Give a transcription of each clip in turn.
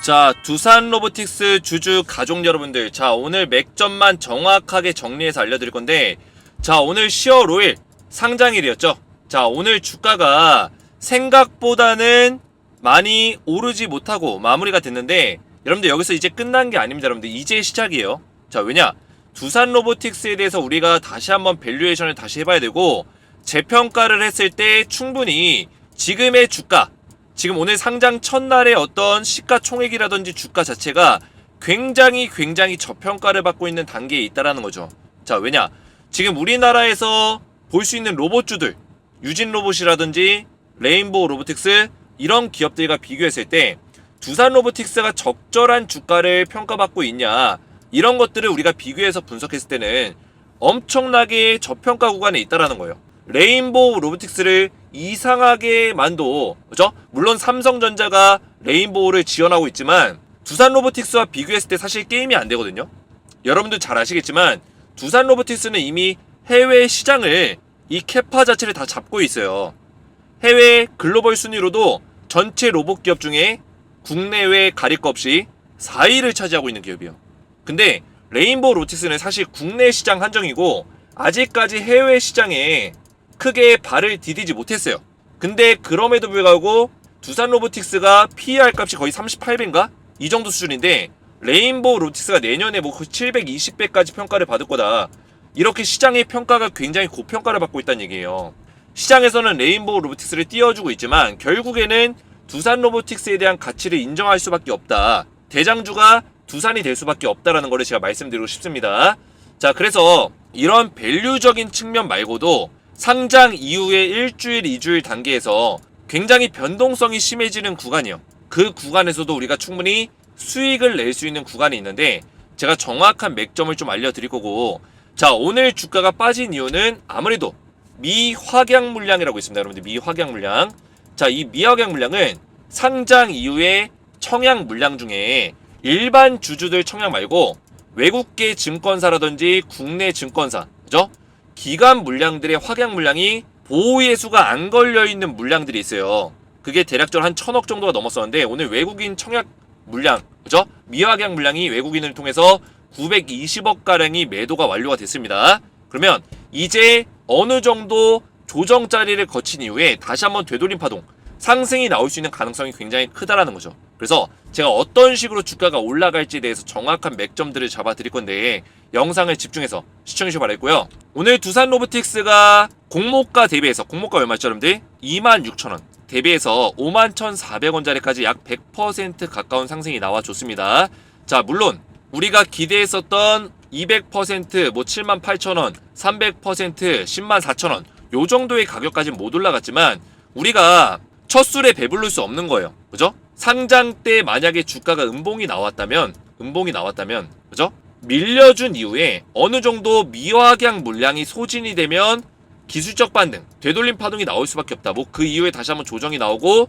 자, 두산 로보틱스 주주 가족 여러분들, 자 오늘 맥점만 정확하게 정리해서 알려드릴 건데, 자 오늘 10월 5일 상장일이었죠. 자 오늘 주가가 생각보다는 많이 오르지 못하고 마무리가 됐는데, 여러분들 여기서 이제 끝난 게 아닙니다. 여러분들 이제 시작이에요. 자 왜냐, 두산 로보틱스에 대해서 우리가 다시 한번 밸류에이션을 다시 해봐야 되고, 재평가를 했을 때 충분히 지금의 주가, 지금 오늘 상장 첫날의 어떤 시가총액이라든지 주가 자체가 굉장히 저평가를 받고 있는 단계에 있다라는 거죠. 자 왜냐, 지금 우리나라에서 볼 수 있는 로봇주들, 유진 로봇이라든지 레인보우 로보틱스, 이런 기업들과 비교했을 때 두산 로보틱스가 적절한 주가를 평가받고 있냐, 이런 것들을 우리가 비교해서 분석했을 때는 엄청나게 저평가 구간에 있다라는 거예요. 레인보우 로보틱스를 이상하게 만도, 그죠? 물론 삼성전자가 레인보우를 지원하고 있지만 두산 로보틱스와 비교했을 때 사실 게임이 안 되거든요. 여러분들 잘 아시겠지만 두산 로보틱스는 이미 해외 시장을, 이 캐파 자체를 다 잡고 있어요. 해외 글로벌 순위로도 전체 로봇 기업 중에 국내외 가릴 거 없이 4위를 차지하고 있는 기업이에요. 근데 레인보우 로보틱스는 사실 국내 시장 한정이고 아직까지 해외 시장에 크게 발을 디디지 못했어요. 근데 그럼에도 불구하고 두산 로보틱스가 PER 값이 거의 38배인가? 이 정도 수준인데, 레인보우 로보틱스가 내년에 뭐 720배까지 평가를 받을 거다, 이렇게 시장의 평가가 굉장히 고평가를 받고 있다는 얘기예요. 시장에서는 레인보우 로보틱스를 띄워주고 있지만 결국에는 두산 로보틱스에 대한 가치를 인정할 수밖에 없다, 대장주가 두산이 될 수밖에 없다라는 거를 제가 말씀드리고 싶습니다. 자 그래서 이런 밸류적인 측면 말고도 상장 이후에 일주일, 2주일 단계에서 굉장히 변동성이 심해지는 구간이요. 그 구간에서도 우리가 충분히 수익을 낼 수 있는 구간이 있는데, 제가 정확한 맥점을 좀 알려드릴 거고, 자 오늘 주가가 빠진 이유는 아무래도 미확약 물량이라고 있습니다. 여러분들 미확약 물량. 자 이 미확약 물량은 상장 이후에 청약 물량 중에 일반 주주들 청약 말고 외국계 증권사라든지 국내 증권사, 그죠? 기관 물량들의 확약 물량이 보호예수가 안 걸려있는 물량들이 있어요. 그게 대략적으로 한 1000억 정도가 넘었었는데, 오늘 외국인 청약 물량, 그죠? 미확약 물량이 외국인을 통해서 920억가량이 매도가 완료가 됐습니다. 그러면 이제 어느 정도 조정 자리를 거친 이후에 다시 한번 되돌림 파동, 상승이 나올 수 있는 가능성이 굉장히 크다라는 거죠. 그래서 제가 어떤 식으로 주가가 올라갈지에 대해서 정확한 맥점들을 잡아 드릴 건데, 영상을 집중해서 시청해 주시기 바라고요. 오늘 두산 로보틱스가 공모가 대비해서, 공모가 얼마였죠 여러분들? 26,000원 대비해서 51,400원짜리까지 약 100% 가까운 상승이 나와줬습니다. 자 물론 우리가 기대했었던 200%, 뭐 78,000원, 300%, 104,000원 요 정도의 가격까지는 못 올라갔지만 우리가 첫 술에 배부를 수 없는 거예요. 그죠? 상장 때 만약에 주가가 음봉이 나왔다면, 그죠? 밀려준 이후에 어느 정도 미확약 물량이 소진이 되면 기술적 반등, 되돌림 파동이 나올 수밖에 없다. 뭐 그 이후에 다시 한번 조정이 나오고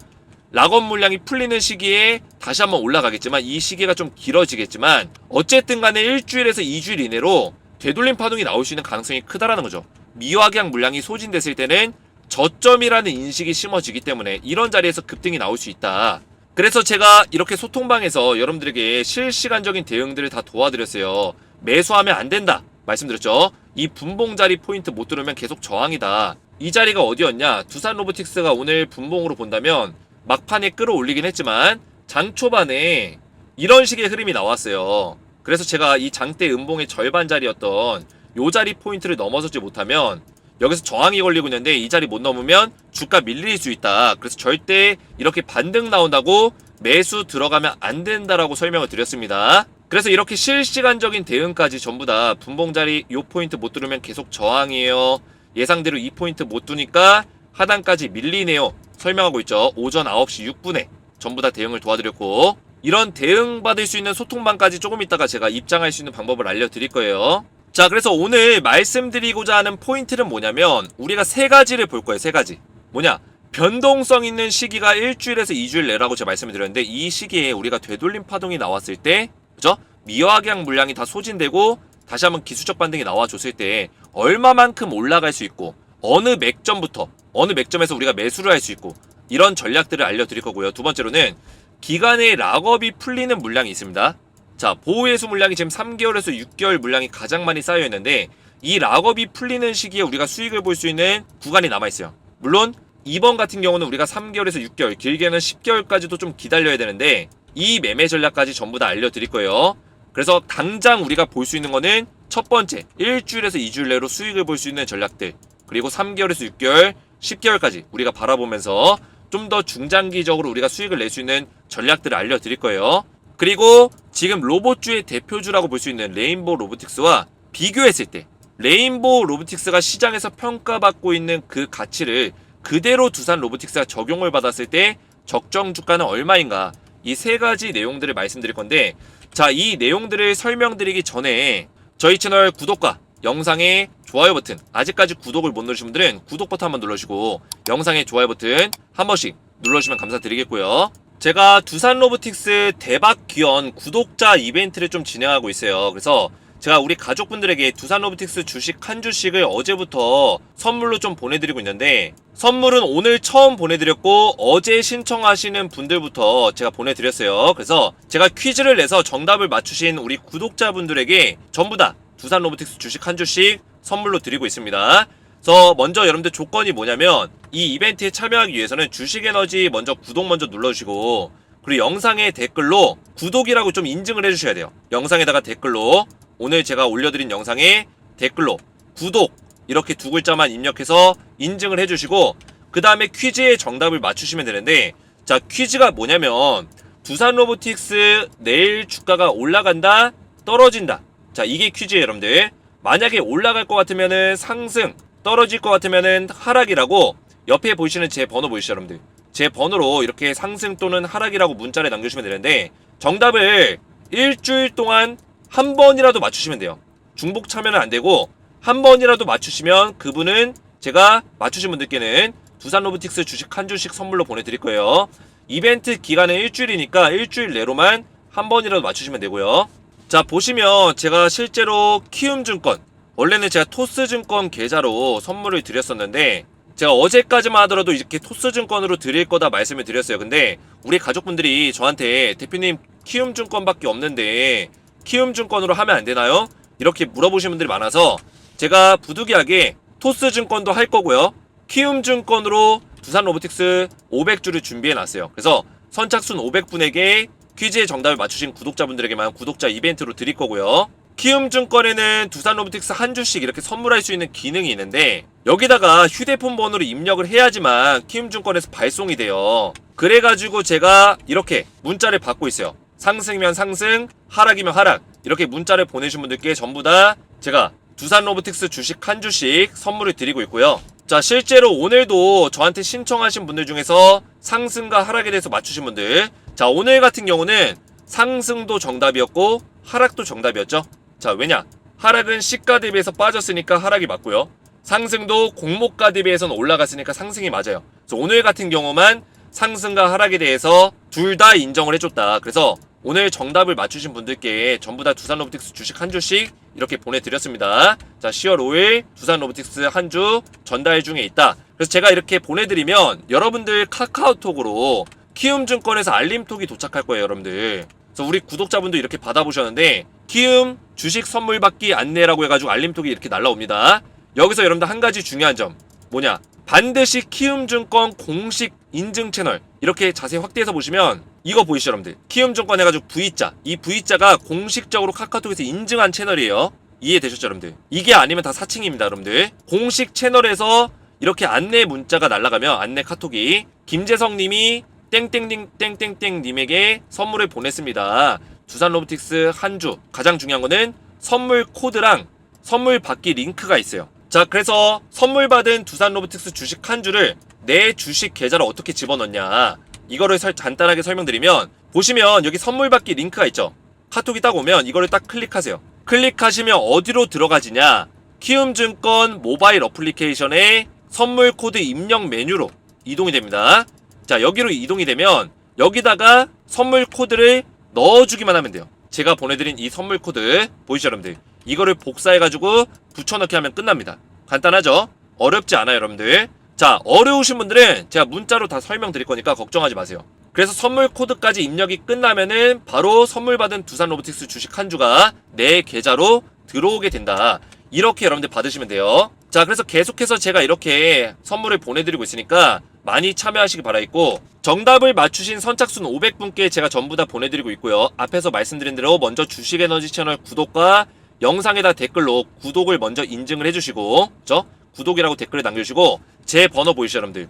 락업 물량이 풀리는 시기에 다시 한번 올라가겠지만, 이 시기가 좀 길어지겠지만 어쨌든 간에 일주일에서 2주일 이내로 되돌림 파동이 나올 수 있는 가능성이 크다라는 거죠. 미확약 물량이 소진됐을 때는 저점이라는 인식이 심어지기 때문에 이런 자리에서 급등이 나올 수 있다. 그래서 제가 이렇게 소통방에서 여러분들에게 실시간적인 대응들을 다 도와드렸어요. 매수하면 안 된다 말씀드렸죠. 이 분봉 자리 포인트 못 들으면 계속 저항이다. 이 자리가 어디였냐, 두산 로보틱스가 오늘 분봉으로 본다면 막판에 끌어올리긴 했지만 장 초반에 이런 식의 흐름이 나왔어요. 그래서 제가 이 장대 음봉의 절반 자리였던 요 자리 포인트를 넘어서지 못하면 여기서 저항이 걸리고 있는데, 이 자리 못 넘으면 주가 밀릴 수 있다. 그래서 절대 이렇게 반등 나온다고 매수 들어가면 안 된다라고 설명을 드렸습니다. 그래서 이렇게 실시간적인 대응까지 전부 다 분봉 자리 요 포인트 못 뚫으면 계속 저항이에요, 예상대로 이 포인트 못 두니까 하단까지 밀리네요 설명하고 있죠. 오전 9시 6분에 전부 다 대응을 도와드렸고, 이런 대응 받을 수 있는 소통방까지 조금 있다가 제가 입장할 수 있는 방법을 알려드릴 거예요. 자 그래서 오늘 말씀드리고자 하는 포인트는 뭐냐면, 우리가 세 가지를 볼 거예요. 세 가지. 뭐냐, 변동성 있는 시기가 일주일에서 2주일 내라고 제가 말씀을 드렸는데, 이 시기에 우리가 되돌림 파동이 나왔을 때, 그죠? 미확약 물량이 다 소진되고 다시 한번 기술적 반등이 나와줬을 때 얼마만큼 올라갈 수 있고, 어느 맥점부터, 어느 맥점에서 우리가 매수를 할 수 있고, 이런 전략들을 알려드릴 거고요. 두 번째로는 기간에 락업이 풀리는 물량이 있습니다. 자, 보호예수 물량이 지금 3개월에서 6개월 물량이 가장 많이 쌓여 있는데 이 락업이 풀리는 시기에 우리가 수익을 볼 수 있는 구간이 남아 있어요. 물론 이번 같은 경우는 우리가 3개월에서 6개월, 길게는 10개월까지도 좀 기다려야 되는데 이 매매 전략까지 전부 다 알려드릴 거예요. 그래서 당장 우리가 볼 수 있는 거는 첫 번째, 일주일에서 2주일 내로 수익을 볼 수 있는 전략들, 그리고 3개월에서 6개월, 10개월까지 우리가 바라보면서 좀 더 중장기적으로 우리가 수익을 낼 수 있는 전략들을 알려드릴 거예요. 그리고 지금 로봇주의 대표주라고 볼 수 있는 레인보우 로보틱스와 비교했을 때 레인보우 로보틱스가 시장에서 평가받고 있는 그 가치를 그대로 두산 로보틱스가 적용을 받았을 때 적정 주가는 얼마인가, 이 세 가지 내용들을 말씀드릴 건데, 자, 이 내용들을 설명드리기 전에 저희 채널 구독과 영상의 좋아요 버튼, 아직까지 구독을 못 누르신 분들은 구독 버튼 한번 눌러주시고 영상의 좋아요 버튼 한 번씩 눌러주시면 감사드리겠고요. 제가 두산 로보틱스 대박 귀연 구독자 이벤트를 좀 진행하고 있어요. 그래서 제가 우리 가족분들에게 두산 로보틱스 주식 한 주씩을 어제부터 선물로 좀 보내드리고 있는데, 선물은 오늘 처음 보내드렸고 어제 신청하시는 분들부터 제가 보내드렸어요. 그래서 제가 퀴즈를 내서 정답을 맞추신 우리 구독자분들에게 전부 다 두산 로보틱스 주식 한 주씩 선물로 드리고 있습니다. 그래서 먼저 여러분들 조건이 뭐냐면, 이 이벤트에 참여하기 위해서는 주식에너지 먼저 구독 먼저 눌러주시고, 그리고 영상에 댓글로 구독이라고 좀 인증을 해주셔야 돼요. 영상에다가 댓글로, 오늘 제가 올려드린 영상에 댓글로 구독 이렇게 두 글자만 입력해서 인증을 해주시고, 그 다음에 퀴즈의 정답을 맞추시면 되는데, 자, 퀴즈가 뭐냐면 두산 로보틱스 내일 주가가 올라간다 떨어진다, 자, 이게 퀴즈예요. 여러분들 만약에 올라갈 것 같으면은 상승, 떨어질 것 같으면은 하락이라고, 옆에 보이시는 제 번호 보이시죠 여러분들, 제 번호로 이렇게 상승 또는 하락이라고 문자를 남겨주시면 되는데, 정답을 일주일 동안 한 번이라도 맞추시면 돼요. 중복 참여는 안 되고 한 번이라도 맞추시면 그분은, 제가 맞추신 분들께는 두산 로보틱스 주식 한 주씩 선물로 보내드릴 거예요. 이벤트 기간은 일주일이니까 일주일 내로만 한 번이라도 맞추시면 되고요. 자, 보시면 제가 실제로 키움증권, 원래는 제가 토스증권 계좌로 선물을 드렸었는데, 제가 어제까지만 하더라도 이렇게 토스증권으로 드릴 거다 말씀을 드렸어요. 근데 우리 가족분들이 저한테 대표님 키움증권밖에 없는데 키움증권으로 하면 안 되나요? 이렇게 물어보시는 분들이 많아서 제가 부득이하게 토스증권도 할 거고요, 키움증권으로 두산 로보틱스 500주를 준비해 놨어요. 그래서 선착순 500분에게 퀴즈의 정답을 맞추신 구독자분들에게만 구독자 이벤트로 드릴 거고요. 키움증권에는 두산 로보틱스 한 주씩 이렇게 선물할 수 있는 기능이 있는데, 여기다가 휴대폰 번호를 입력을 해야지만 키움증권에서 발송이 돼요. 그래가지고 제가 이렇게 문자를 받고 있어요. 상승이면 상승, 하락이면 하락, 이렇게 문자를 보내주신 분들께 전부 다 제가 두산 로보틱스 주식 한 주씩 선물을 드리고 있고요. 자, 실제로 오늘도 저한테 신청하신 분들 중에서 상승과 하락에 대해서 맞추신 분들, 자, 오늘 같은 경우는 상승도 정답이었고 하락도 정답이었죠. 자, 왜냐? 하락은 시가 대비해서 빠졌으니까 하락이 맞고요, 상승도 공모가 대비해서는 올라갔으니까 상승이 맞아요. 그래서 오늘 같은 경우만 상승과 하락에 대해서 둘 다 인정을 해줬다. 그래서 오늘 정답을 맞추신 분들께 전부 다 두산 로보틱스 주식 한 주씩 이렇게 보내드렸습니다. 자, 10월 5일 두산 로보틱스 한 주 전달 중에 있다. 그래서 제가 이렇게 보내드리면 여러분들 카카오톡으로 키움증권에서 알림톡이 도착할 거예요, 여러분들. 그래서 우리 구독자분도 이렇게 받아보셨는데, 키움 주식 선물 받기 안내라고 해가지고 알림톡이 이렇게 날라옵니다. 여기서 여러분들 한 가지 중요한 점 뭐냐, 반드시 키움증권 공식 인증 채널 이렇게 자세히 확대해서 보시면 이거 보이시죠 여러분들, 키움증권 해가지고 V자, 이 V자가 공식적으로 카카오톡에서 인증한 채널이에요. 이해되셨죠 여러분들? 이게 아니면 다 사칭입니다 여러분들. 공식 채널에서 이렇게 안내 문자가 날아가면, 안내 카톡이 김재성님이 땡땡땡땡땡 님에게 선물을 보냈습니다. 두산 로보틱스 한 주, 가장 중요한 거는 선물 코드랑 선물 받기 링크가 있어요. 자, 그래서 선물 받은 두산 로보틱스 주식 한 주를 내 주식 계좌로 어떻게 집어넣냐, 이거를 간단하게 설명드리면, 보시면 여기 선물 받기 링크가 있죠. 카톡이 딱 오면 이거를 딱 클릭하세요. 클릭하시면 어디로 들어가지냐, 키움증권 모바일 어플리케이션의 선물 코드 입력 메뉴로 이동이 됩니다. 자, 여기로 이동이 되면 여기다가 선물 코드를 넣어주기만 하면 돼요. 제가 보내드린 이 선물 코드 보이시죠 여러분들? 이거를 복사해가지고 붙여넣기 하면 끝납니다. 간단하죠? 어렵지 않아요 여러분들. 자, 어려우신 분들은 제가 문자로 다 설명드릴 거니까 걱정하지 마세요. 그래서 선물 코드까지 입력이 끝나면은 바로 선물 받은 두산 로보틱스 주식 한 주가 내 계좌로 들어오게 된다. 이렇게 여러분들 받으시면 돼요. 자, 그래서 계속해서 제가 이렇게 선물을 보내드리고 있으니까 많이 참여하시기 바라겠고, 정답을 맞추신 선착순 500분께 제가 전부 다 보내드리고 있고요. 앞에서 말씀드린 대로 먼저 주식에너지 채널 구독과 영상에다 댓글로 구독을 먼저 인증을 해주시고, 그죠? 구독이라고 댓글을 남겨주시고, 제 번호 보이시죠 여러분들?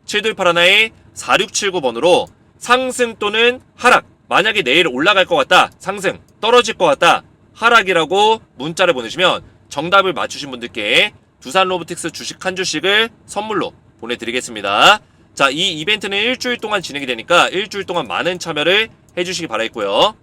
010-7281-4679번으로 상승 또는 하락, 만약에 내일 올라갈 것 같다, 상승, 떨어질 것 같다, 하락이라고 문자를 보내시면 정답을 맞추신 분들께 두산 로보틱스 주식 한 주씩을 선물로 보내드리겠습니다. 자, 이 이벤트는 일주일 동안 진행이 되니까 일주일 동안 많은 참여를 해주시기 바라겠고요.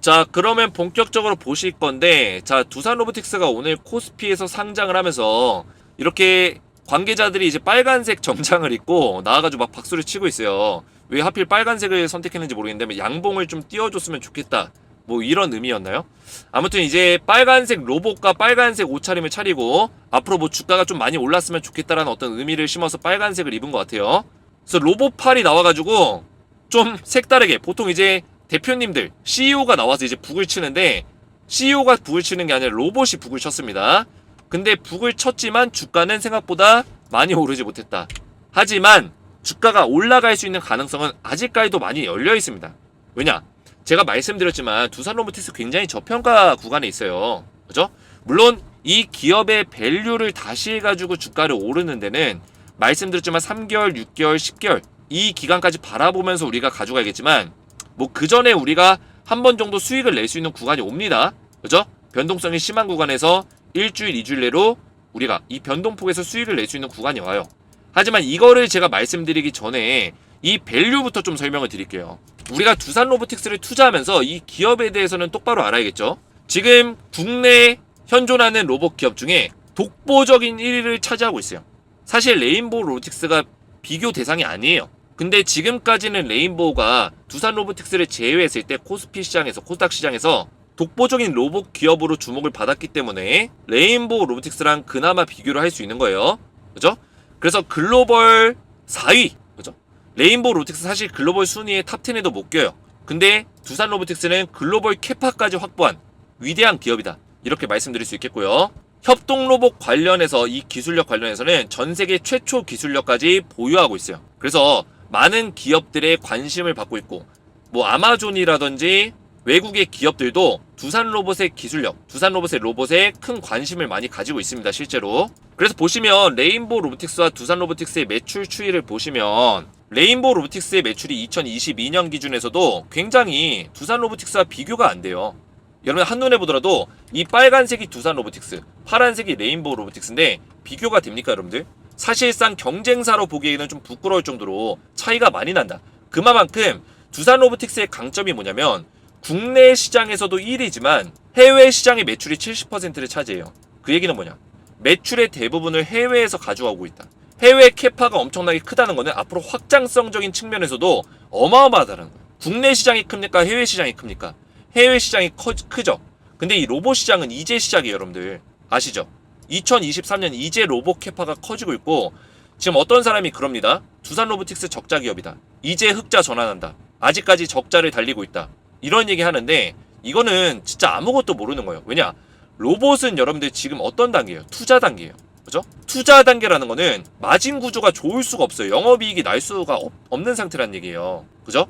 자, 그러면 본격적으로 보실 건데, 자, 두산 로보틱스가 오늘 코스피에서 상장을 하면서 이렇게 관계자들이 이제 빨간색 정장을 입고 나와가지고 막 박수를 치고 있어요. 왜 하필 빨간색을 선택했는지 모르겠는데 양봉을 좀 띄워줬으면 좋겠다, 뭐 이런 의미였나요? 아무튼 이제 빨간색 로봇과 빨간색 옷차림을 차리고 앞으로 뭐 주가가 좀 많이 올랐으면 좋겠다라는 어떤 의미를 심어서 빨간색을 입은 것 같아요. 그래서 로봇팔이 나와가지고 좀 색다르게, 보통 이제 대표님들, CEO가 나와서 이제 북을 치는데 CEO가 북을 치는 게 아니라 로봇이 북을 쳤습니다. 근데 북을 쳤지만 주가는 생각보다 많이 오르지 못했다. 하지만 주가가 올라갈 수 있는 가능성은 아직까지도 많이 열려 있습니다. 왜냐? 제가 말씀드렸지만 두산 로보틱스 굉장히 저평가 구간에 있어요. 그죠? 물론 이 기업의 밸류를 다시 해가지고 주가를 오르는 데는 말씀드렸지만 3개월, 6개월, 10개월 이 기간까지 바라보면서 우리가 가져가야겠지만, 뭐 그 전에 우리가 한 번 정도 수익을 낼 수 있는 구간이 옵니다. 그죠? 변동성이 심한 구간에서 일주일, 2주일 내로 우리가 이 변동폭에서 수익을 낼 수 있는 구간이 와요. 하지만 이거를 제가 말씀드리기 전에 이 밸류부터 좀 설명을 드릴게요. 우리가 두산 로보틱스를 투자하면서 이 기업에 대해서는 똑바로 알아야겠죠. 지금 국내 현존하는 로봇 기업 중에 독보적인 1위를 차지하고 있어요. 사실 레인보우 로보틱스가 비교 대상이 아니에요. 근데 지금까지는 레인보우가 두산 로보틱스를 제외했을 때 코스피 시장에서, 코스닥 시장에서 독보적인 로봇 기업으로 주목을 받았기 때문에 레인보우 로보틱스랑 그나마 비교를 할 수 있는 거예요. 그죠? 그래서 글로벌 4위, 그죠? 레인보우 로보틱스 사실 글로벌 순위의 탑10에도 못 껴요. 근데 두산 로보틱스는 글로벌 캐파까지 확보한 위대한 기업이다, 이렇게 말씀드릴 수 있겠고요. 협동 로봇 관련해서, 이 기술력 관련해서는 전 세계 최초 기술력까지 보유하고 있어요. 그래서 많은 기업들의 관심을 받고 있고, 뭐 아마존이라든지 외국의 기업들도 두산 로봇의 기술력, 두산 로봇의 로봇에 큰 관심을 많이 가지고 있습니다, 실제로. 그래서 보시면 레인보우 로보틱스와 두산 로보틱스의 매출 추이를 보시면, 레인보우 로보틱스의 매출이 2022년 기준에서도 굉장히 두산 로보틱스와 비교가 안 돼요. 여러분 한눈에 보더라도 이 빨간색이 두산 로보틱스, 파란색이 레인보우 로보틱스인데 비교가 됩니까 여러분들? 사실상 경쟁사로 보기에는 좀 부끄러울 정도로 차이가 많이 난다. 그만큼 두산 로보틱스의 강점이 뭐냐면, 국내 시장에서도 1위지만 해외 시장의 매출이 70%를 차지해요. 그 얘기는 뭐냐? 매출의 대부분을 해외에서 가져가고 있다. 해외 캐파가 엄청나게 크다는 거는 앞으로 확장성적인 측면에서도 어마어마하다는 거예요. 국내 시장이 큽니까? 해외 시장이 큽니까? 해외 시장이 크죠. 근데 이 로봇 시장은 이제 시작이에요, 여러분들. 아시죠? 2023년 이제 로봇 캐파가 커지고 있고, 지금 어떤 사람이 그럽니다. 두산 로보틱스 적자 기업이다, 이제 흑자 전환한다, 아직까지 적자를 달리고 있다, 이런 얘기 하는데 이거는 진짜 아무것도 모르는 거예요. 왜냐? 로봇은 여러분들 지금 어떤 단계예요? 투자 단계예요. 그죠? 투자 단계라는 거는 마진 구조가 좋을 수가 없어요. 영업이익이 날 수가 없는 상태란 얘기예요. 그죠?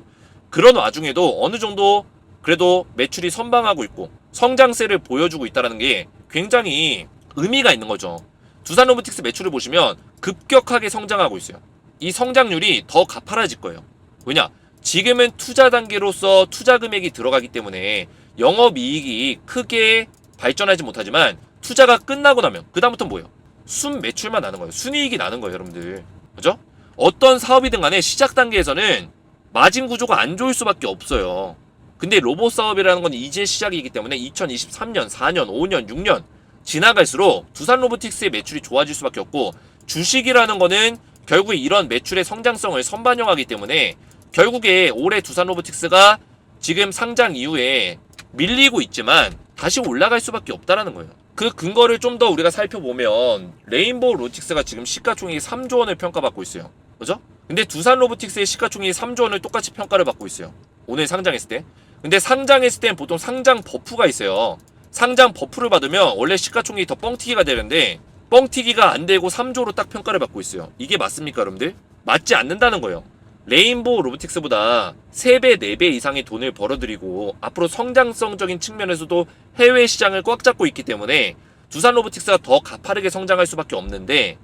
그런 와중에도 어느 정도 그래도 매출이 선방하고 있고 성장세를 보여주고 있다는 게 굉장히 의미가 있는 거죠. 두산 로보틱스 매출을 보시면 급격하게 성장하고 있어요. 이 성장률이 더 가파라질 거예요. 왜냐? 지금은 투자 단계로서 투자 금액이 들어가기 때문에 영업이익이 크게 발전하지 못하지만, 투자가 끝나고 나면 그 다음부터는 뭐예요? 순 매출만 나는 거예요. 순이익이 나는 거예요, 여러분들. 그죠? 어떤 사업이든 간에 시작 단계에서는 마진 구조가 안 좋을 수밖에 없어요. 근데 로봇 사업이라는 건 이제 시작이기 때문에 2023년, 4년, 5년, 6년 지나갈수록 두산 로보틱스의 매출이 좋아질 수밖에 없고, 주식이라는 거는 결국 이런 매출의 성장성을 선반영하기 때문에 결국에 올해 두산 로보틱스가 지금 상장 이후에 밀리고 있지만 다시 올라갈 수밖에 없다라는 거예요. 그 근거를 좀 더 우리가 살펴보면 레인보우 로보틱스가 지금 시가총액이 3조 원을 평가받고 있어요. 그죠? 근데 두산 로보틱스의 시가총액이 3조 원을 똑같이 평가를 받고 있어요. 오늘 상장했을 때. 근데 상장했을 땐 보통 상장 버프가 있어요. 상장 버프를 받으면 원래 시가총액이 더 뻥튀기가 되는데 뻥튀기가 안 되고 3조로 딱 평가를 받고 있어요. 이게 맞습니까, 여러분들? 맞지 않는다는 거예요. 레인보우 로보틱스보다 3배, 4배 이상의 돈을 벌어들이고 앞으로 성장성적인 측면에서도 해외 시장을 꽉 잡고 있기 때문에 두산 로보틱스가 더 가파르게 성장할 수밖에 없는데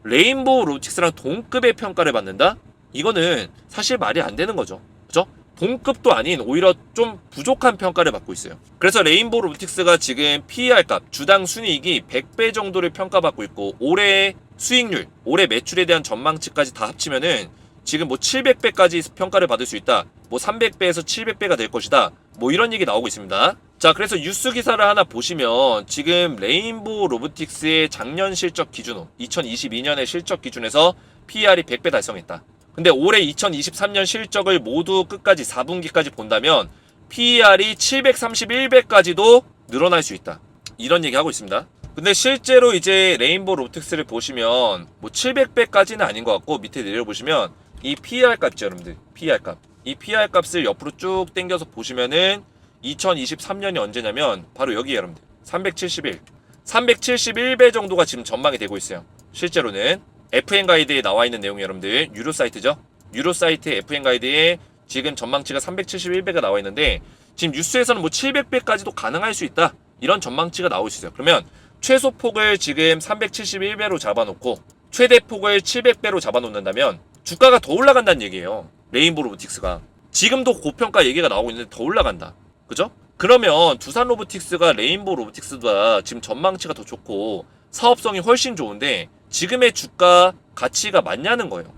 레인보우 로보틱스랑 동급의 평가를 받는다? 이거는 사실 말이 안 되는 거죠. 그죠? 동급도 아닌 오히려 좀 부족한 평가를 받고 있어요. 그래서 레인보우 로보틱스가 지금 PER값, 주당 순이익이 100배 정도를 평가받고 있고 올해 수익률, 올해 매출에 대한 전망치까지 다 합치면은 지금 뭐 700배까지 평가를 받을 수 있다. 뭐 300배에서 700배가 될 것이다. 뭐 이런 얘기 나오고 있습니다. 자, 그래서 뉴스 기사를 하나 보시면 지금 레인보우 로보틱스의 작년 실적 기준으로 2022년의 실적 기준에서 PER이 100배 달성했다. 근데 올해 2023년 실적을 모두 끝까지 4분기까지 본다면 PER이 731배까지도 늘어날 수 있다. 이런 얘기 하고 있습니다. 근데 실제로 이제 레인보우 로보틱스를 보시면 뭐 700배까지는 아닌 것 같고 밑에 내려보시면 이 PER 값이죠, 여러분들. PER 값. 이 PER 값을 옆으로 쭉 당겨서 보시면은 2023년이 언제냐면 바로 여기에요, 여러분들. 371. 371배 정도가 지금 전망이 되고 있어요. 실제로는 FN 가이드에 나와 있는 내용이 여러분들 유료 사이트죠. 유료 사이트 FN 가이드에 지금 전망치가 371배가 나와 있는데 지금 뉴스에서는 뭐 700배까지도 가능할 수 있다. 이런 전망치가 나오고 있어요. 그러면 최소 폭을 지금 371배로 잡아놓고 최대 폭을 700배로 잡아놓는다면 주가가 더 올라간다는 얘기예요. 레인보우 로보틱스가. 지금도 고평가 얘기가 나오고 있는데 더 올라간다. 그죠? 그러면 두산 로보틱스가 레인보우 로보틱스보다 지금 전망치가 더 좋고 사업성이 훨씬 좋은데 지금의 주가 가치가 맞냐는 거예요.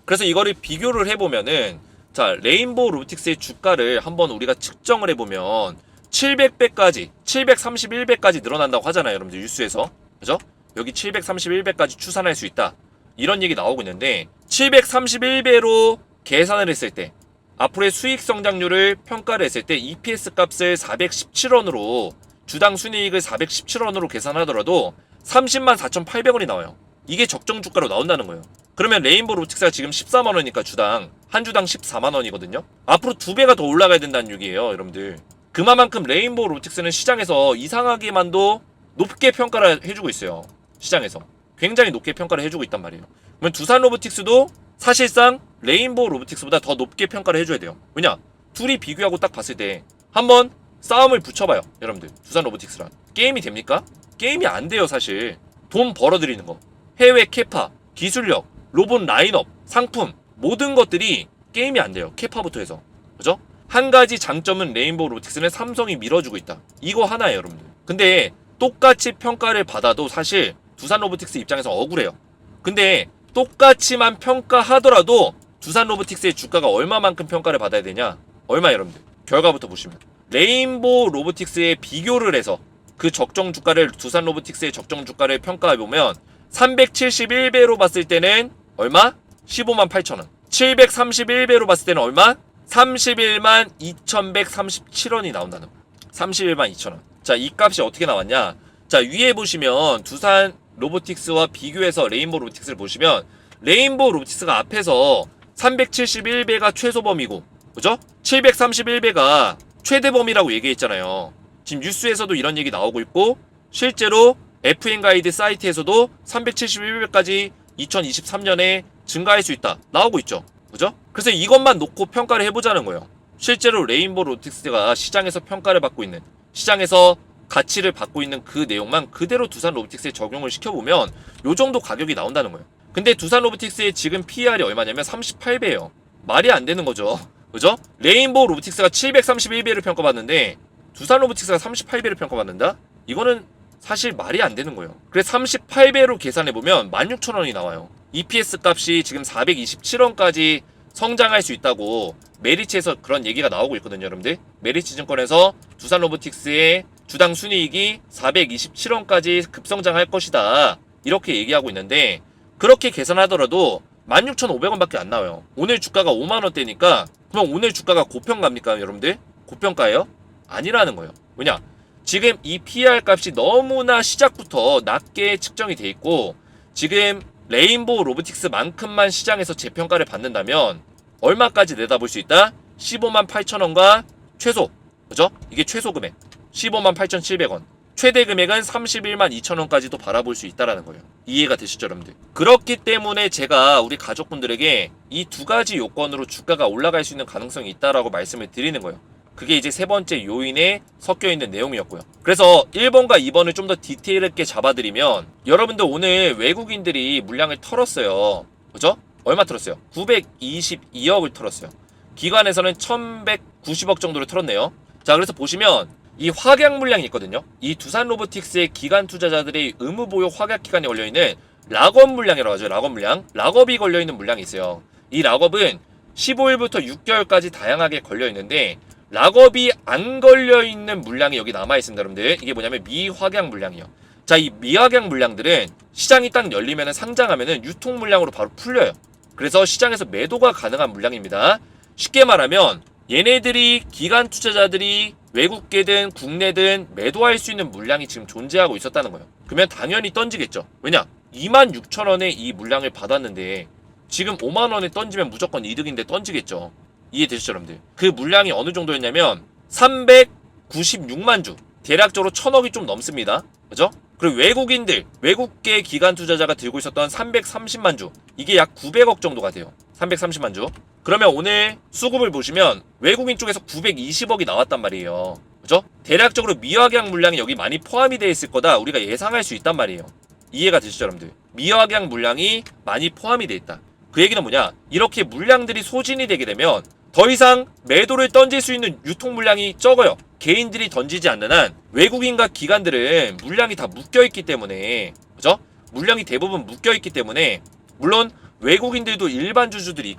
그래서 이거를 비교를 해보면은 자, 레인보우 로보틱스의 주가를 한번 우리가 측정을 해보면 700배까지 731배까지 늘어난다고 하잖아요, 여러분들. 뉴스에서. 그죠? 여기 731배까지 추산할 수 있다. 이런 얘기 나오고 있는데 731배로 계산을 했을 때 앞으로의 수익 성장률을 평가를 했을 때 EPS 값을 417원으로 주당 순이익을 417원으로 계산하더라도 30만 4,800원이 나와요. 이게 적정 주가로 나온다는 거예요. 그러면 레인보우 로보틱스가 지금 14만원이니까 주당 한 주당 14만원이거든요. 앞으로 2배가 더 올라가야 된다는 얘기예요, 여러분들. 그만큼 레인보우 로보틱스는 시장에서 이상하게만도 높게 평가를 해주고 있어요. 시장에서 굉장히 높게 평가를 해주고 있단 말이에요. 그러면 두산 로보틱스도 사실상 레인보우 로보틱스보다 더 높게 평가를 해줘야 돼요. 왜냐? 둘이 비교하고 딱 봤을 때 한번 싸움을 붙여봐요, 여러분들. 두산 로보틱스랑 게임이 됩니까? 게임이 안 돼요. 사실 돈 벌어들이는 거, 해외 캐파, 기술력, 로봇 라인업, 상품 모든 것들이 게임이 안 돼요. 캐파부터 해서. 그죠? 한 가지 장점은 레인보우 로보틱스는 삼성이 밀어주고 있다. 이거 하나예요, 여러분들. 근데 똑같이 평가를 받아도 사실 두산 로보틱스 입장에서 억울해요. 근데 똑같이만 평가하더라도 두산 로보틱스의 주가가 얼마만큼 평가를 받아야 되냐? 얼마, 여러분들? 결과부터 보시면 레인보우 로보틱스에 비교를 해서 그 적정 주가를 두산 로보틱스의 적정 주가를 평가해보면 371배로 봤을 때는 얼마? 15만 8천원. 731배로 봤을 때는 얼마? 31만 2137원이 나온다는 거야. 31만 2천원. 자, 이 값이 어떻게 나왔냐? 자, 위에 보시면 두산 로보틱스와 비교해서 레인보우 로보틱스를 보시면 레인보우 로보틱스가 앞에서 371배가 최소범위고, 그죠? 731배가 최대범위라고 얘기했잖아요. 지금 뉴스에서도 이런 얘기 나오고 있고 실제로 FN 가이드 사이트에서도 371배까지 2023년에 증가할 수 있다 나오고 있죠. 그죠? 그래서 이것만 놓고 평가를 해보자는 거예요. 실제로 레인보우 로보틱스가 시장에서 평가를 받고 있는, 시장에서 가치를 받고 있는 그 내용만 그대로 두산 로보틱스에 적용을 시켜보면 요 정도 가격이 나온다는 거예요. 근데 두산 로보틱스의 지금 PER이 얼마냐면 38배예요. 말이 안 되는 거죠. 그죠? 레인보우 로보틱스가 731배를 평가받는데 두산 로보틱스가 38배를 평가받는다? 이거는 사실 말이 안 되는 거예요. 그래서 38배로 계산해보면 16,000원이 나와요. EPS 값이 지금 427원까지 성장할 수 있다고 메리츠에서 그런 얘기가 나오고 있거든요, 여러분들. 메리츠 증권에서 두산 로보틱스의 주당 순이익이 427원까지 급성장할 것이다. 이렇게 얘기하고 있는데 그렇게 계산하더라도 16,500원밖에 안 나와요. 오늘 주가가 5만원대니까 그럼 오늘 주가가 고평가입니까, 여러분들? 고평가예요? 아니라는 거예요. 왜냐? 지금 이 PER 값이 너무나 시작부터 낮게 측정이 돼 있고 지금 레인보우 로보틱스만큼만 시장에서 재평가를 받는다면 얼마까지 내다볼 수 있다? 15만 8천원과 최소, 그죠? 이게 최소 금액 15만 8,700원, 최대 금액은 31만 2천원까지도 바라볼 수 있다라는 거예요. 이해가 되시죠, 여러분들? 그렇기 때문에 제가 우리 가족분들에게 이 두 가지 요건으로 주가가 올라갈 수 있는 가능성이 있다라고 말씀을 드리는 거예요. 그게 이제 세 번째 요인에 섞여 있는 내용이었고요. 그래서 1번과 2번을 좀 더 디테일 있게 잡아드리면, 여러분들 오늘 외국인들이 물량을 털었어요. 그죠? 얼마 털었어요? 922억을 털었어요. 기관에서는 1190억 정도를 털었네요. 자, 그래서 보시면 이 확약 물량이 있거든요. 이 두산 로보틱스의 기관 투자자들의 의무 보유 확약 기간에 걸려있는 락업 물량이라고 하죠. 락업 물량. 락업이 걸려있는 물량이 있어요. 이 락업은 15일부터 6개월까지 다양하게 걸려있는데, 락업이 안 걸려있는 물량이 여기 남아있습니다, 여러분들. 이게 뭐냐면 미확약 물량이요. 자, 이 미확약 물량들은 시장이 딱 열리면 상장하면 유통 물량으로 바로 풀려요. 그래서 시장에서 매도가 가능한 물량입니다. 쉽게 말하면 얘네들이 기관 투자자들이 외국계든 국내든 매도할 수 있는 물량이 지금 존재하고 있었다는 거예요. 그러면 당연히 던지겠죠. 왜냐? 26,000원에 이 물량을 받았는데 지금 5만원에 던지면 무조건 이득인데 던지겠죠. 이해되시죠, 여러분들? 그 물량이 어느 정도였냐면 396만 주, 대략적으로 1,000억이 좀 넘습니다. 그죠? 그리고 외국인들, 외국계 기관 투자자가 들고 있었던 330만 주, 이게 약 900억 정도가 돼요. 330만 주. 그러면 오늘 수급을 보시면 외국인 쪽에서 920억이 나왔단 말이에요. 그죠? 대략적으로 미확약 물량이 여기 많이 포함이 되어 있을 거다 우리가 예상할 수 있단 말이에요. 이해가 되시죠, 여러분들? 미확약 물량이 많이 포함이 되어 있다. 그 얘기는 뭐냐? 이렇게 물량들이 소진이 되게 되면 더 이상 매도를 던질 수 있는 유통 물량이 적어요. 개인들이 던지지 않는 한 외국인과 기관들은 물량이 다 묶여있기 때문에, 그죠? 물량이 대부분 묶여있기 때문에, 물론 외국인들도 일반 주주들이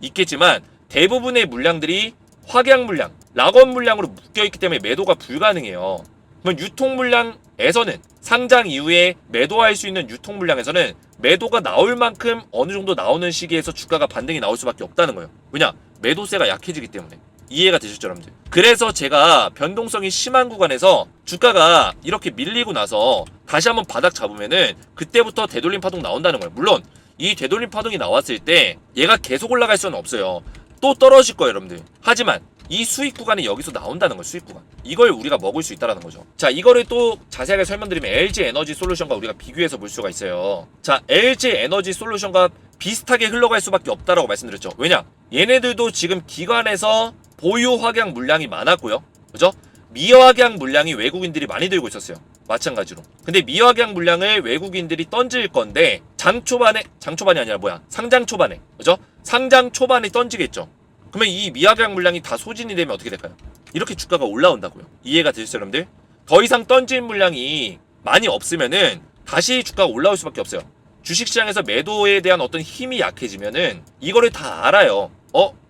있겠지만 대부분의 물량들이 확약 물량, 락업 물량으로 묶여있기 때문에 매도가 불가능해요. 그러면 유통 물량에서는, 상장 이후에 매도할 수 있는 유통 물량에서는 매도가 나올 만큼 어느 정도 나오는 시기에서 주가가 반등이 나올 수밖에 없다는 거예요. 왜냐? 매도세가 약해지기 때문에. 이해가 되셨죠, 여러분들? 그래서 제가 변동성이 심한 구간에서 주가가 이렇게 밀리고 나서 다시 한번 바닥 잡으면은 그때부터 되돌림 파동 나온다는 거예요. 물론 이 되돌림 파동이 나왔을 때 얘가 계속 올라갈 수는 없어요. 또 떨어질 거예요, 여러분들. 하지만 이 수익 구간이 여기서 나온다는 거예요. 수익 구간. 이걸 우리가 먹을 수 있다는 거죠. 자, 이거를 또 자세하게 설명드리면 LG 에너지 솔루션과 우리가 비교해서 볼 수가 있어요. 자, LG 에너지 솔루션과 비슷하게 흘러갈 수밖에 없다라고 말씀드렸죠. 왜냐? 얘네들도 지금 기관에서 보유 확약 물량이 많았고요. 그죠? 미확약 물량이 외국인들이 많이 들고 있었어요. 마찬가지로. 근데 미확약 물량을 외국인들이 던질 건데 장초반이 아니라 상장 초반에. 그죠? 상장 초반에 던지겠죠. 그러면 이 미확약 물량이 다 소진이 되면 어떻게 될까요? 이렇게 주가가 올라온다고요. 이해가 되시죠, 여러분들? 더 이상 던질 물량이 많이 없으면은 다시 주가가 올라올 수밖에 없어요. 주식시장에서 매도에 대한 어떤 힘이 약해지면은 이거를 다 알아요.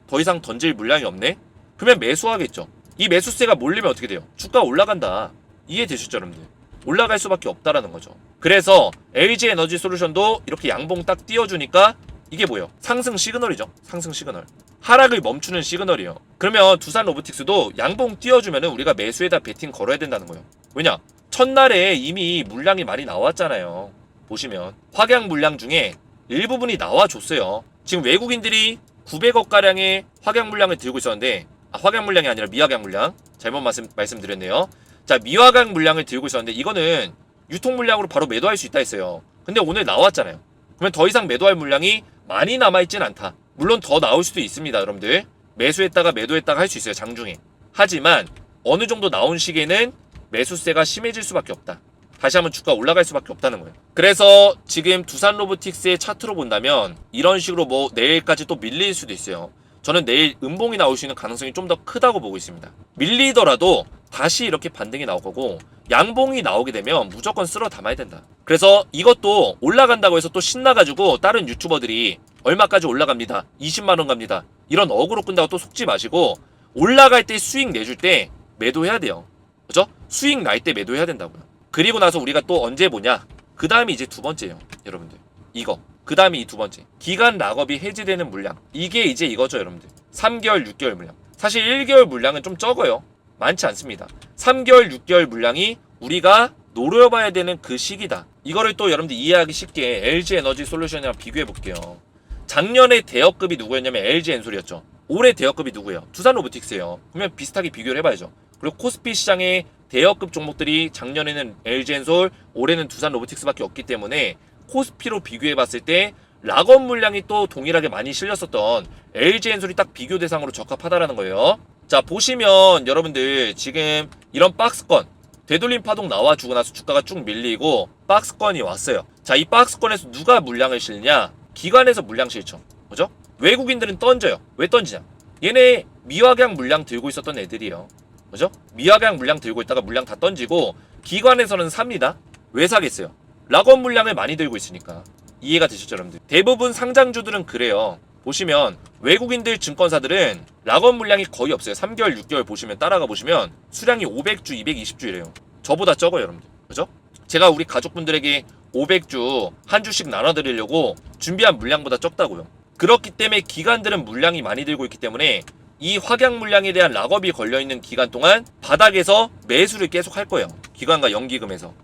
더 이상 던질 물량이 없네? 그러면 매수하겠죠. 이 매수세가 몰리면 어떻게 돼요? 주가 올라간다. 이해되시죠, 여러분들? 올라갈 수밖에 없다라는 거죠. 그래서 LG 에너지 솔루션도 이렇게 양봉 딱 띄워주니까 이게 뭐예요? 상승 시그널이죠. 상승 시그널. 하락을 멈추는 시그널이에요. 그러면 두산 로보틱스도 양봉 띄워주면은 우리가 매수에다 베팅 걸어야 된다는 거예요. 왜냐? 첫날에 이미 물량이 많이 나왔잖아요. 보시면 확약 물량 중에 일부분이 나와줬어요. 지금 외국인들이 900억가량의 확약 물량을 들고 있었는데, 확약 물량이 아니라 미확약 물량, 잘못 말씀드렸네요. 자, 미확약 물량을 들고 있었는데 이거는 유통 물량으로 바로 매도할 수 있다 했어요. 근데 오늘 나왔잖아요. 그러면 더 이상 매도할 물량이 많이 남아있진 않다. 물론 더 나올 수도 있습니다, 여러분들. 매수했다가 매도했다가 할 수 있어요, 장중에. 하지만 어느 정도 나온 시기에는 매수세가 심해질 수밖에 없다. 다시 한번 주가 올라갈 수밖에 없다는 거예요. 그래서 지금 두산 로보틱스의 차트로 본다면 이런 식으로 내일까지 또 밀릴 수도 있어요. 저는 내일 음봉이 나올 수 있는 가능성이 좀 더 크다고 보고 있습니다. 밀리더라도 다시 이렇게 반등이 나올 거고, 양봉이 나오게 되면 무조건 쓸어 담아야 된다. 그래서 이것도 올라간다고 해서 또 신나가지고 다른 유튜버들이 얼마까지 올라갑니다, 20만원 갑니다, 이런 어그로 끈다고 또 속지 마시고, 올라갈 때 수익 내줄 때 매도해야 돼요. 그죠? 수익 날 때 매도해야 된다고요. 그리고 나서 우리가 또 언제 보냐? 그 다음이 이제 두 번째예요, 여러분들. 이거. 그 다음이 이 두 번째. 기간 락업이 해지되는 물량. 이게 이제 이거죠, 여러분들. 3개월, 6개월 물량. 사실 1개월 물량은 좀 적어요. 많지 않습니다. 3개월, 6개월 물량이 우리가 노려봐야 되는 그 시기다. 이거를 또 여러분들 이해하기 쉽게 LG 에너지 솔루션이랑 비교해 볼게요. 작년에 대여급이 누구였냐면 LG 엔솔이었죠. 올해 대여급이 누구예요? 두산 로보틱스예요. 그러면 비슷하게 비교를 해봐야죠. 그리고 코스피 시장의 대여급 종목들이 작년에는 LG 엔솔, 올해는 두산 로보틱스밖에 없기 때문에 코스피로 비교해봤을 때 락업 물량이 또 동일하게 많이 실렸었던 LG 엔솔이 딱 비교 대상으로 적합하다라는 거예요. 자, 보시면 여러분들 지금 이런 박스권 되돌림 파동 나와주고 나서 주가가 쭉 밀리고 박스권이 왔어요. 자, 이 박스권에서 누가 물량을 실냐? 기관에서 물량 실죠. 그죠? 외국인들은 던져요. 왜 던지냐? 얘네 미화경 물량 들고 있었던 애들이에요. 그죠? 미화경 물량 들고 있다가 물량 다 던지고 기관에서는 삽니다. 왜 사겠어요? 락업 물량을 많이 들고 있으니까. 이해가 되셨죠, 여러분들? 대부분 상장주들은 그래요. 보시면 외국인들 증권사들은 락업 물량이 거의 없어요. 3개월, 6개월 보시면 따라가 보시면 수량이 500주, 220주 이래요. 저보다 적어요, 여러분들. 그죠? 제가 우리 가족분들에게 500주 한 주씩 나눠드리려고 준비한 물량보다 적다고요. 그렇기 때문에 기관들은 물량이 많이 들고 있기 때문에 이 확약 물량에 대한 락업이 걸려있는 기간 동안 바닥에서 매수를 계속 할 거예요. 기관과 연기금에서.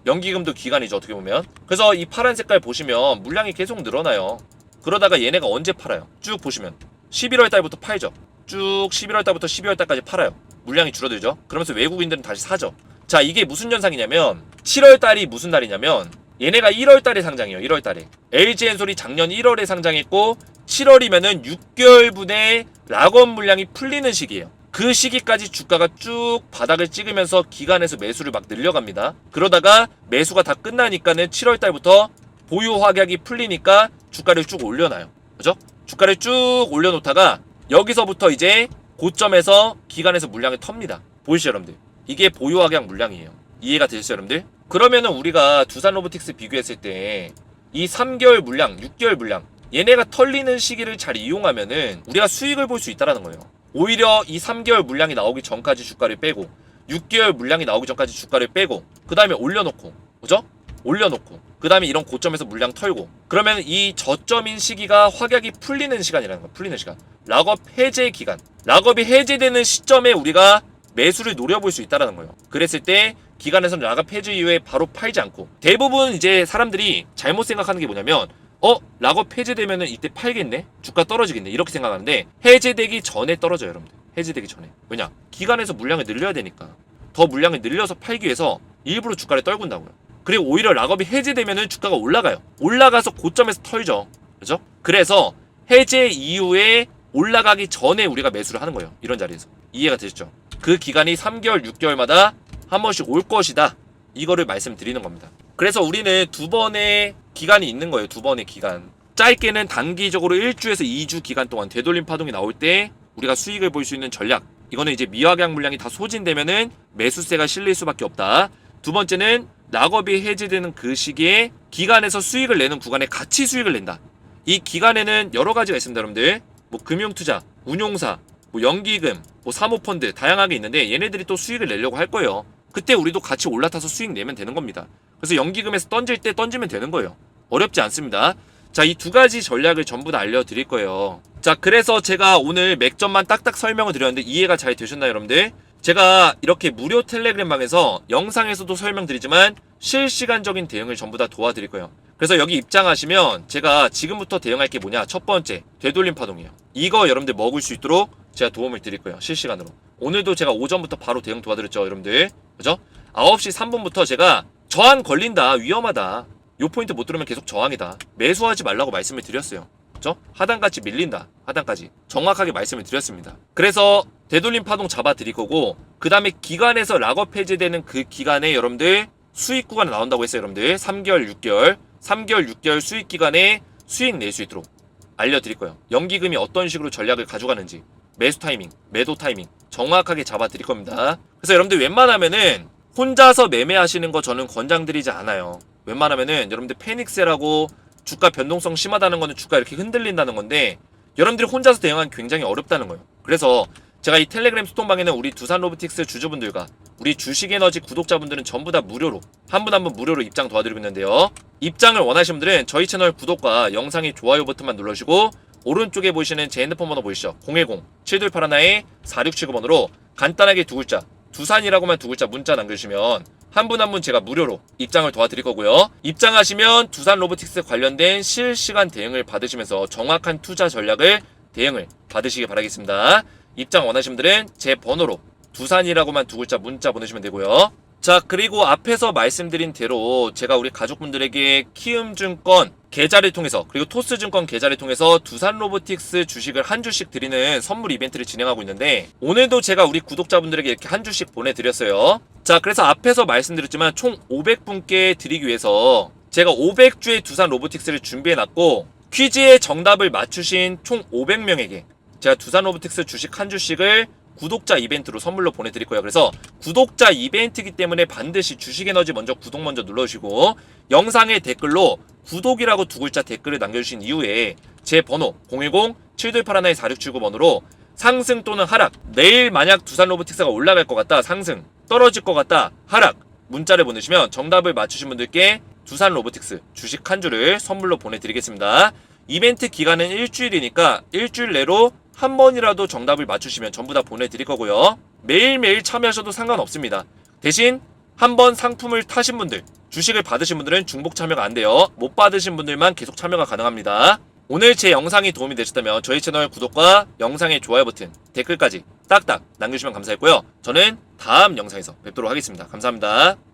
연기금도 기관이죠, 어떻게 보면. 그래서 이 파란 색깔 보시면 물량이 계속 늘어나요. 그러다가 얘네가 언제 팔아요? 쭉 보시면 11월 달부터 팔죠. 쭉 11월 달부터 12월 달까지 팔아요. 물량이 줄어들죠. 그러면서 외국인들은 다시 사죠. 자, 이게 무슨 현상이냐면 7월 달이 무슨 달이냐면 얘네가 1월 달에 상장이에요. 1월 달에. LG엔솔이 작년 1월에 상장했고 7월이면은 6개월분의 락업 물량이 풀리는 시기예요. 그 시기까지 주가가 쭉 바닥을 찍으면서 기관에서 매수를 막 늘려갑니다. 그러다가 매수가 다 끝나니까는 7월 달부터 보유 확약이 풀리니까 주가를 쭉 올려놔요. 그죠? 주가를 쭉 올려놓다가 여기서부터 이제 고점에서 기관에서 물량을 텁니다. 보이시죠, 여러분들? 이게 보유 확약 물량이에요. 이해가 되시죠, 여러분들? 그러면은 우리가 두산 로보틱스 비교했을 때 이 3개월 물량, 6개월 물량 얘네가 털리는 시기를 잘 이용하면은 우리가 수익을 볼 수 있다라는 거예요. 오히려 이 3개월 물량이 나오기 전까지 주가를 빼고 6개월 물량이 나오기 전까지 주가를 빼고 그 다음에 올려놓고, 그죠? 올려놓고 그 다음에 이런 고점에서 물량 털고 그러면 이 저점인 시기가 확약이 풀리는 시간이라는 거야. 풀리는 시간. 락업 해제 기간. 락업이 해제되는 시점에 우리가 매수를 노려볼 수 있다는 거예요. 그랬을 때 기관에서는 락업 해제 이후에 바로 팔지 않고 대부분 이제 사람들이 잘못 생각하는 게 뭐냐면 락업 해제되면은 이때 팔겠네? 주가 떨어지겠네? 이렇게 생각하는데 해제되기 전에 떨어져요, 여러분들. 해제되기 전에. 왜냐? 기관에서 물량을 늘려야 되니까. 더 물량을 늘려서 팔기 위해서 일부러 주가를 떨군다고요. 그리고 오히려 락업이 해제되면은 주가가 올라가요. 올라가서 고점에서 털죠. 그죠? 그래서 해제 이후에 올라가기 전에 우리가 매수를 하는 거예요. 이런 자리에서. 이해가 되시죠? 그 기간이 3개월, 6개월마다 한 번씩 올 것이다. 이거를 말씀드리는 겁니다. 그래서 우리는 두 번의 기간이 있는 거예요. 두 번의 기간. 짧게는 단기적으로 1주에서 2주 기간 동안 되돌림 파동이 나올 때 우리가 수익을 볼 수 있는 전략. 이거는 이제 미확약 물량이 다 소진되면은 매수세가 실릴 수밖에 없다. 두 번째는 락업이 해제되는 그 시기에 기간에서 수익을 내는 구간에 같이 수익을 낸다. 이 기간에는 여러 가지가 있습니다, 여러분들. 뭐 금융투자, 운용사, 뭐 연기금, 뭐 사모펀드 다양하게 있는데 얘네들이 또 수익을 내려고 할 거예요. 그때 우리도 같이 올라타서 수익 내면 되는 겁니다. 그래서 연기금에서 던질 때 던지면 되는 거예요. 어렵지 않습니다. 자, 이 두 가지 전략을 전부 다 알려드릴 거예요. 자, 그래서 제가 오늘 맥점만 딱딱 설명을 드렸는데 이해가 잘 되셨나요, 여러분들? 제가 이렇게 무료 텔레그램방에서 영상에서도 설명드리지만 실시간적인 대응을 전부 다 도와드릴 거예요. 그래서 여기 입장하시면 제가 지금부터 대응할 게 뭐냐? 첫 번째, 되돌림 파동이에요. 이거 여러분들 먹을 수 있도록 제가 도움을 드릴 거예요. 실시간으로. 오늘도 제가 오전부터 바로 대응 도와드렸죠, 여러분들. 그죠? 9시 3분부터 제가 저항 걸린다, 위험하다, 요 포인트 못 들으면 계속 저항이다, 매수하지 말라고 말씀을 드렸어요. 그죠? 하단까지 밀린다, 하단까지 정확하게 말씀을 드렸습니다. 그래서 되돌림 파동 잡아 드릴 거고 그 다음에 기간에서 락업 해제되는 그 기간에 여러분들 수익 구간이 나온다고 했어요. 여러분들 3개월 6개월 수익 기간에 수익 낼 수 있도록 알려드릴 거예요. 연기금이 어떤 식으로 전략을 가져가는지, 매수 타이밍, 매도 타이밍 정확하게 잡아 드릴 겁니다. 그래서 여러분들 웬만하면은 혼자서 매매하시는 거 저는 권장드리지 않아요. 웬만하면은 여러분들 패닉셀하고 주가 변동성 심하다는 거는 주가 이렇게 흔들린다는 건데 여러분들이 혼자서 대응하기 굉장히 어렵다는 거예요. 그래서 제가 이 텔레그램 소통방에는 우리 두산 로보틱스 주주분들과 우리 주식에너지 구독자분들은 전부 다 무료로 한 분 한 분 무료로 입장 도와드리고 있는데요. 입장을 원하시는 분들은 저희 채널 구독과 영상의 좋아요 버튼만 눌러주시고 오른쪽에 보이시는 제 핸드폰 번호 보이시죠? 010-7281-4679번으로 간단하게 두 글자 두산이라고만 두 글자 문자 남겨주시면 한 분 한 분 제가 무료로 입장을 도와드릴 거고요. 입장하시면 두산 로보틱스 관련된 실시간 대응을 받으시면서 정확한 투자 전략을 대응을 받으시기 바라겠습니다. 입장 원하시는 분들은 제 번호로 두산이라고만 두 글자 문자 보내시면 되고요. 자, 그리고 앞에서 말씀드린 대로 제가 우리 가족분들에게 키움증권 계좌를 통해서 그리고 토스증권 계좌를 통해서 두산 로보틱스 주식을 한 주씩 드리는 선물 이벤트를 진행하고 있는데 오늘도 제가 우리 구독자분들에게 이렇게 한 주씩 보내드렸어요. 자, 그래서 앞에서 말씀드렸지만 총 500분께 드리기 위해서 제가 500주의 두산 로보틱스를 준비해놨고 퀴즈의 정답을 맞추신 총 500명에게 제가 두산 로보틱스 주식 한 주씩을 구독자 이벤트로 선물로 보내드릴 거예요. 그래서 구독자 이벤트이기 때문에 반드시 주식에너지 먼저 구독 먼저 눌러주시고 영상의 댓글로 구독이라고 두 글자 댓글을 남겨주신 이후에 제 번호 010-7281-4679번으로 상승 또는 하락, 내일 만약 두산 로보틱스가 올라갈 것 같다 상승, 떨어질 것 같다 하락 문자를 보내시면 정답을 맞추신 분들께 두산 로보틱스 주식 한 주를 선물로 보내드리겠습니다. 이벤트 기간은 일주일이니까 일주일 내로 한 번이라도 정답을 맞추시면 전부 다 보내드릴 거고요. 매일매일 참여하셔도 상관없습니다. 대신 한 번 상품을 타신 분들, 주식을 받으신 분들은 중복 참여가 안 돼요. 못 받으신 분들만 계속 참여가 가능합니다. 오늘 제 영상이 도움이 되셨다면 저희 채널 구독과 영상의 좋아요 버튼, 댓글까지 딱딱 남겨주시면 감사했고요. 저는 다음 영상에서 뵙도록 하겠습니다. 감사합니다.